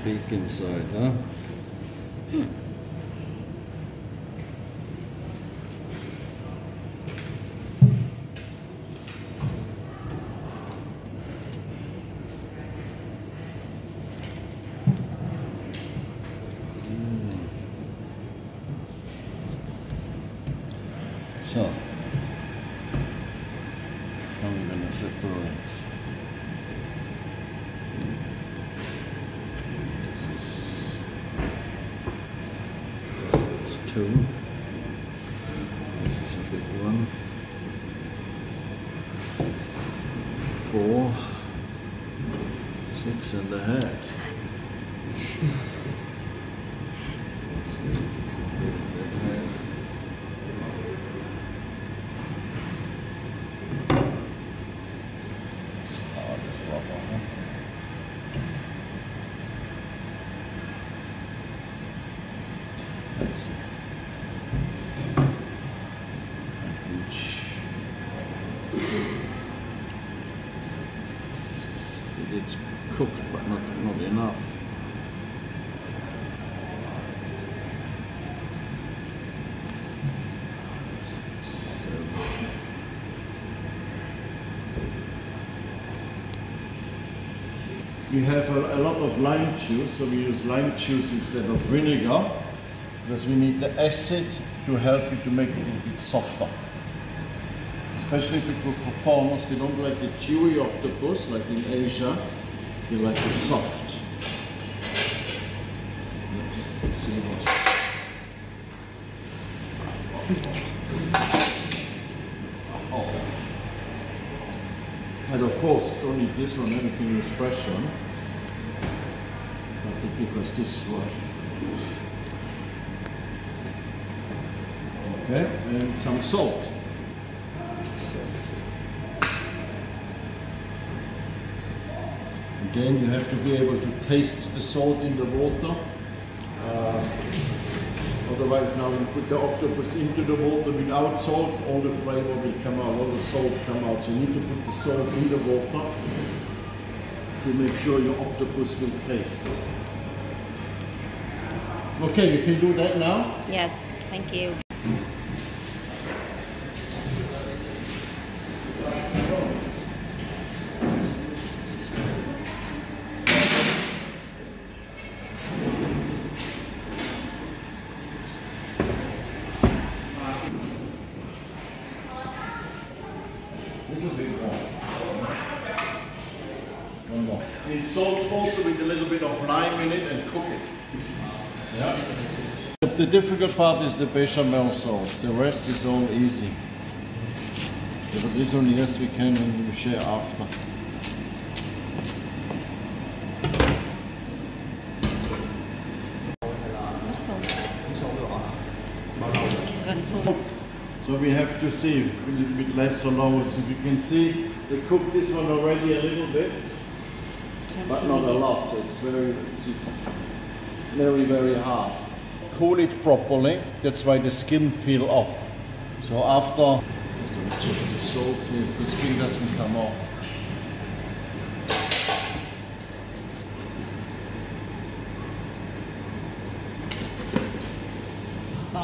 big inside, huh? So, now we're going to separate. This is, it's 2. This is a big one. 4, 6 and a head. Let's see. It's cooked, but not enough. We have a lot of lime juice, so we use lime juice instead of vinegar, because we need the acid to help it to make it a little bit softer. Especially if you cook for foreigners, they don't like the chewy octopus like in Asia, they like it soft. Just see this. And of course, don't eat this one, then you can use fresh one. But they give us this one. Okay, and some salt. Again, you have to be able to taste the salt in the water. Otherwise, now you put the octopus into the water without salt, all the flavor will come out, all the salt come out. So you need to put the salt in the water to make sure your octopus will taste. Okay, you can do that now? Yes, thank you. It's salt also with a little bit of lime in it and cook it. Yeah. The difficult part is the bechamel sauce. The rest is all easy. Yeah, but this one, yes, we can and we share after. So we have to see a little bit less or lower. So you can see they cooked this one already a little bit. But not a lot, so it's very hard. Cool it properly, that's why the skin peel off. So after, the salt, the skin doesn't come off.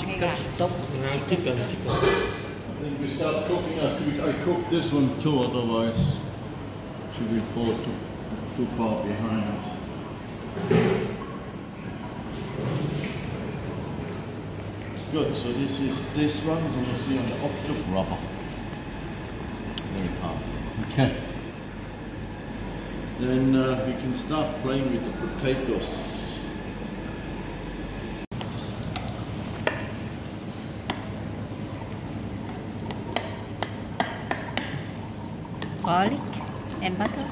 Chicken. Then we start cooking, I cook this one too, otherwise she will fall too far behind. Good, so this is this one, so you see on the octopus rubber. Very hard. Okay. Then we can start playing with the potatoes. Garlic and butter.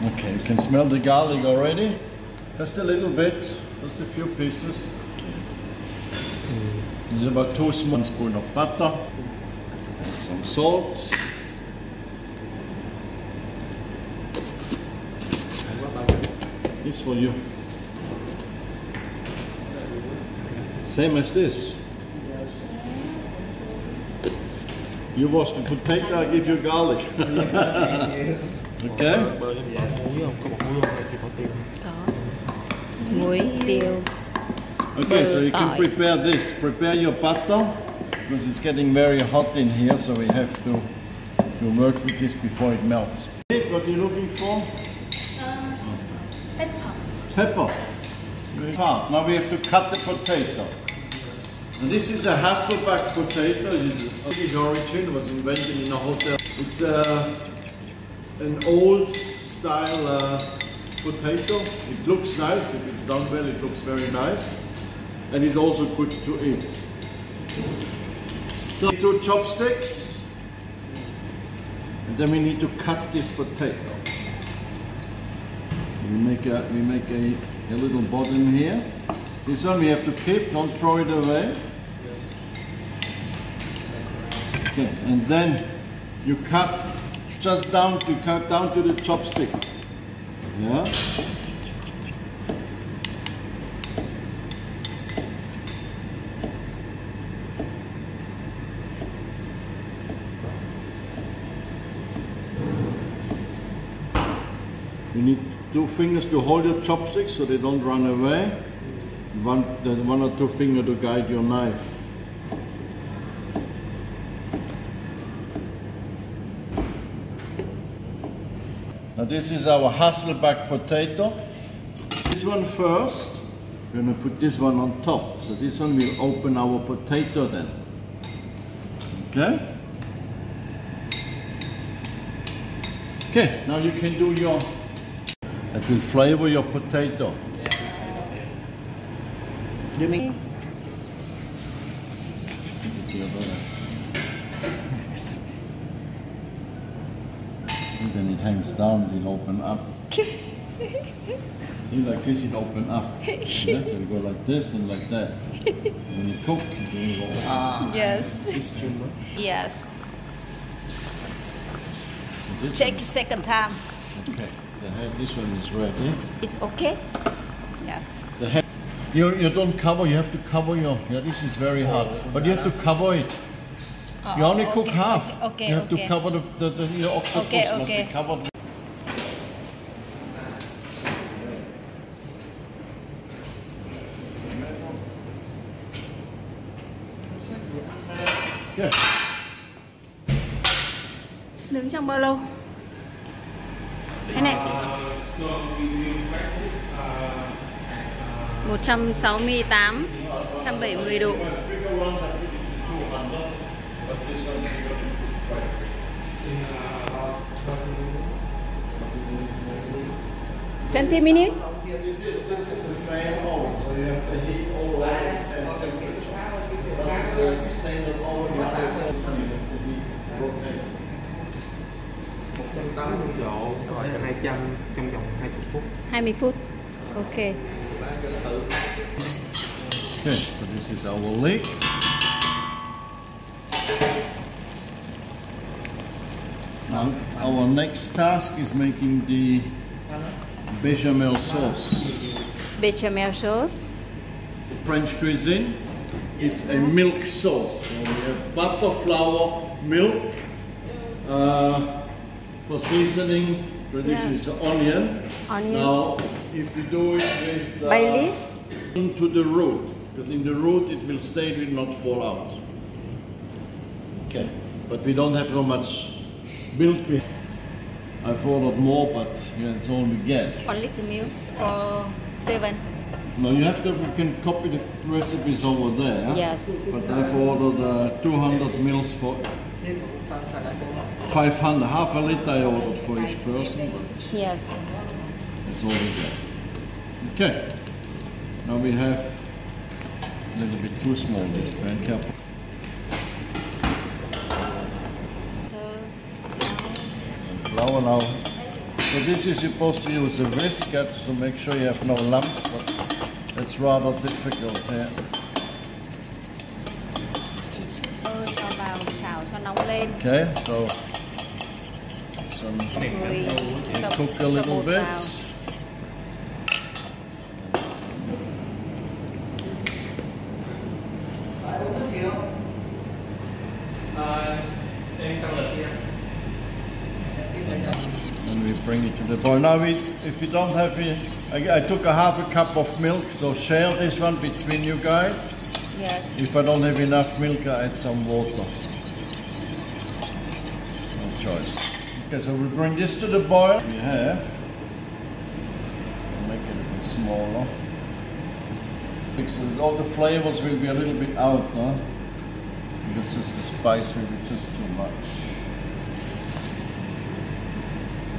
Okay, you can smell the garlic already. Just a little bit, just a few pieces. There's about 2 small spoons of butter. And some salt. This for you. Same as this. You wash the potato, I give you garlic. Okay. Bơ thêm có muối không? Có bột muối không? Hay chỉ có tiêu? Có. Muối, tiêu. Okay, so you can prepare this. Prepare your butter because it's getting very hot in here, so we have to work with this before it melts. What are you looking for? Pepper. Pepper. Very hard. Now we have to cut the potato. And this is a Hasselback potato. Its origin was invented in a hotel. It's an old style potato. It looks nice. If it's done well, it looks very nice. And it's also good to eat. So 2 chopsticks. And then we need to cut this potato. We make a little bottom here. This one we have to keep, don't throw it away. Okay, and then you cut just down to the chopstick. Yeah. You need 2 fingers to hold your chopsticks so they don't run away. One or 2 fingers to guide your knife. Now this is our Hasselback potato. This one first, we're going to put this one on top. So this one will open our potato then. Okay? Okay, now you can do your, that will flavor your potato. Give me. And then it hangs down, it will open up. Like this, it open up. Yeah, so you go like this and like that. When you cook, you go Yes. Yes. Check second time. Okay, the head, this one is ready. It's okay? Yes. The head, you don't cover, you have to cover your, yeah, this is very hard, but you have to cover it. You only cook half. Okay, you have okay. to cover your octopus. Okay, must okay. be covered. Yeah. Nướng trong bao lâu? Cái này 168, 170 độ. 20 minutes? This is a flame oven, so you have to heat all over the same temperature. But the standard oven, you have to heat rotate. 180 độ, sau đó 200 trong vòng 20 phút. 20 phút. Okay. Okay, so this is our leek. Now, our next task is making the bechamel sauce. Bechamel sauce. French cuisine, it's a milk sauce. So we have butter, flour, milk. For seasoning, tradition is onion. Now, if you do it with Bay leaf. into the root, because in the root it will stay, it will not fall out. Okay, but we don't have so much milk. I've ordered more, but yeah, it's all we get. 1 liter milk for 7. No, you can copy the recipes over there. Yes. But I've ordered 200 mils for 500, half a liter I ordered for each person. But Yes. that's all we get. Okay. Now we have a little bit too small this pan. Careful. Flour now. So this is supposed to use a whisk to make sure you have no lumps, but that's rather difficult here. Cho vào chảo cho nóng lên. Okay, so cook a little bit. And we The boil. Now, if you don't have it, I took a half a cup of milk, so share this one between you guys. Yes. If I don't have enough milk, I add some water. No choice. Okay, so we bring this to the boil. We have. Make it a bit smaller. So all the flavors will be a little bit out, no? Because the spice will be just too much.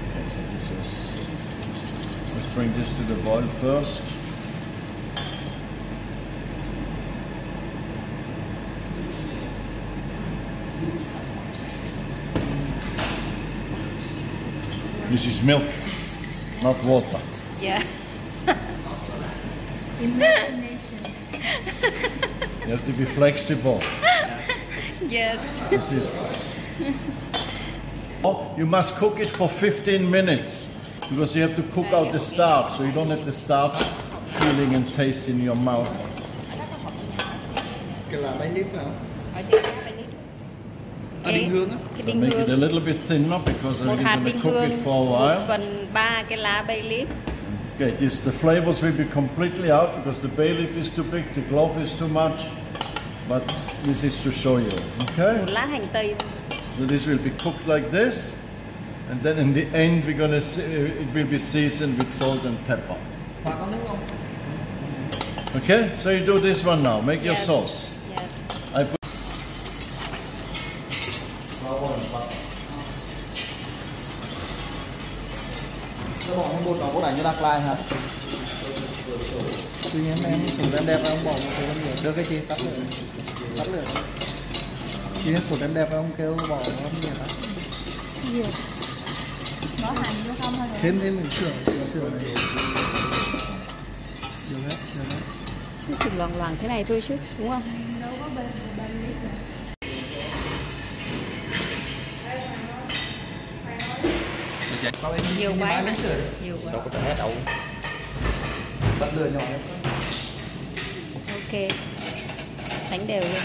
Okay, so this is. Let's bring this to the boil first. This is milk, not water. Yeah. You have to be flexible. Yes. This is. You must cook it for 15 minutes because you have to cook out the starch, so you don't have the starch feeling and taste in your mouth. Cái là bay líp phải không? Đinh hương á. Make it a little bit thinner because I'm Một hạt going to đinh cook hương, it for a while. 1/3 cái lá bay líp. Okay, the flavors will be completely out because the bay leaf is too big, the clove is too much. But this is to show you, okay? Một lá hành tây. So this will be cooked like this, and then in the end we're gonna it will be seasoned with salt and pepper. Hòa có nước không? Okay, so you do this one now. Make your sauce. Yes. I put. Nó bỏ bột vào bột ảnh cho đặc lại hả? Tuy nhiên em sổ đen đẹp ông bỏ một cái làm nhiều. Đưa cái chi tắt lửa. Tắt lửa. Tuy nhiên sổ đen đẹp ông kêu bỏ nó nhiều tắt. Nhiều. Bỏ hành vô không hay là? Thêm mình sửa này. Được hết. Nó chỉ loằng loằng thế này thôi chứ, đúng không? Nhiều quá mà. Nhiều quá. Đâu có hết đâu. Tắt lửa nhỏ đấy. Ok. Đánh đều lên.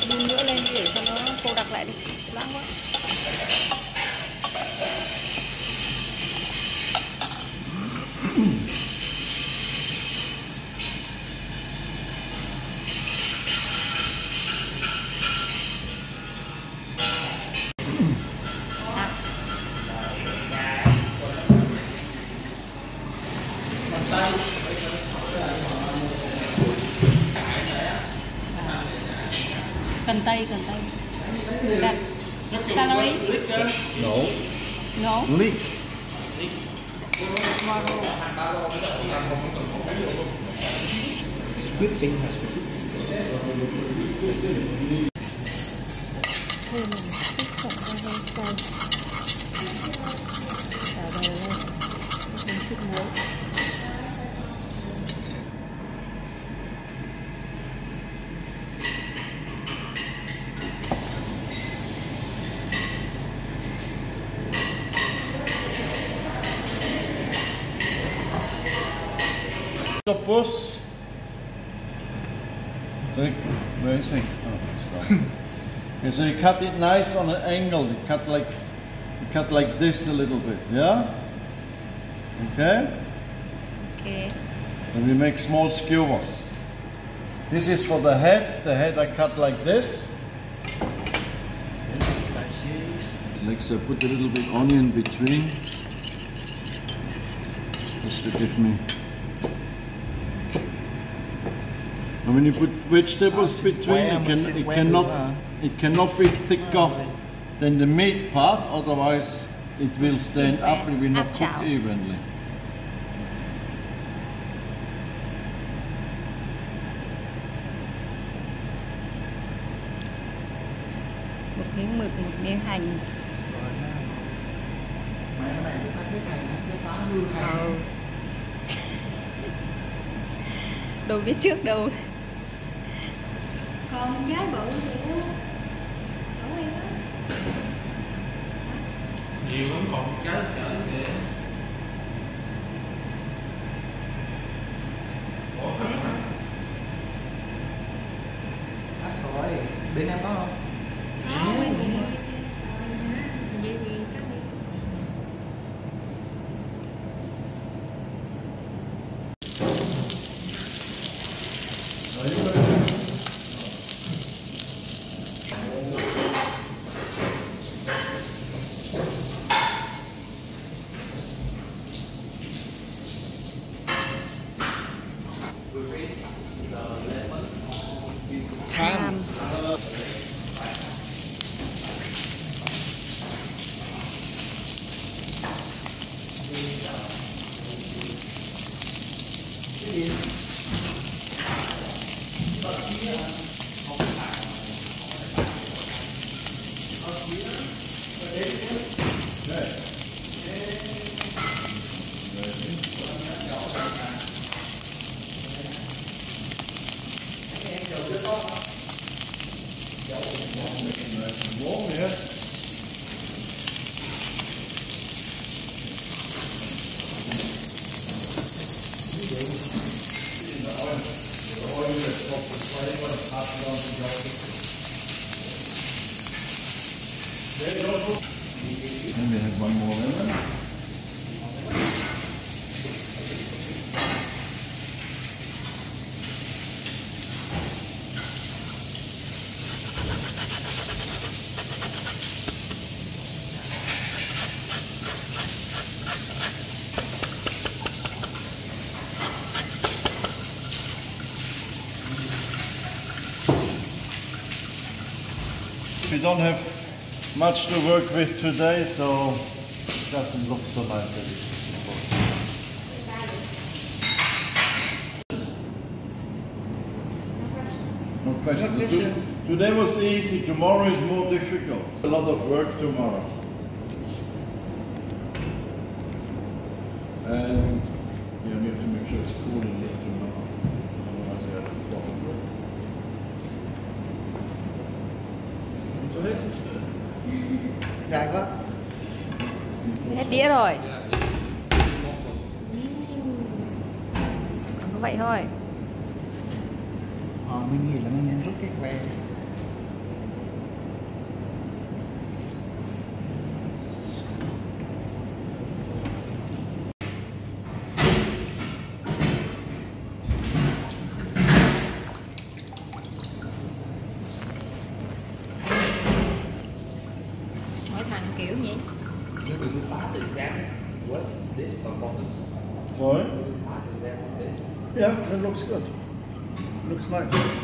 Đun nữa lên để cho nó cô đặc lại đi. Loãng quá. Cần tây. Đặt celery. No. No. Leek. Whipping hả? Thôi mình tích trộn ra hơi xay. Đảo đều lên. Thêm chút muối. Octopus. So where is he? Oh, okay, so you cut it nice on an angle. You cut like this a little bit, yeah? Okay? Okay. So we make small skewers. This is for the head. The head I cut like this. Like so, put a little bit onion between. Just to give me. And when you put vegetables between, it cannot be thicker than the meat part, otherwise it will stand up and will not cook evenly. Một miếng mực, một miếng hành. Đâu biết trước đâu. Còn trái bự vậy á. Nhiều lắm còn trái chở kìa. Rồi, B Việt Nam có không? Có, mình cũng có. Vậy thì cắt đi. Tham. Warm, yeah. And we have one more lemon. We don't have much to work with today, so it doesn't look so nice as it is before. No question. Today was easy, tomorrow is more difficult. A lot of work tomorrow. And yeah, we have to make sure it's cool in here tomorrow. Otherwise we have to stop. Dạ có. Hết đĩa rồi. Còn có vậy thôi. Mình nghĩ là mình nên rút cái que. Hỏi thằng kiểu gì? Sorry? Yeah, that looks good. Looks nice.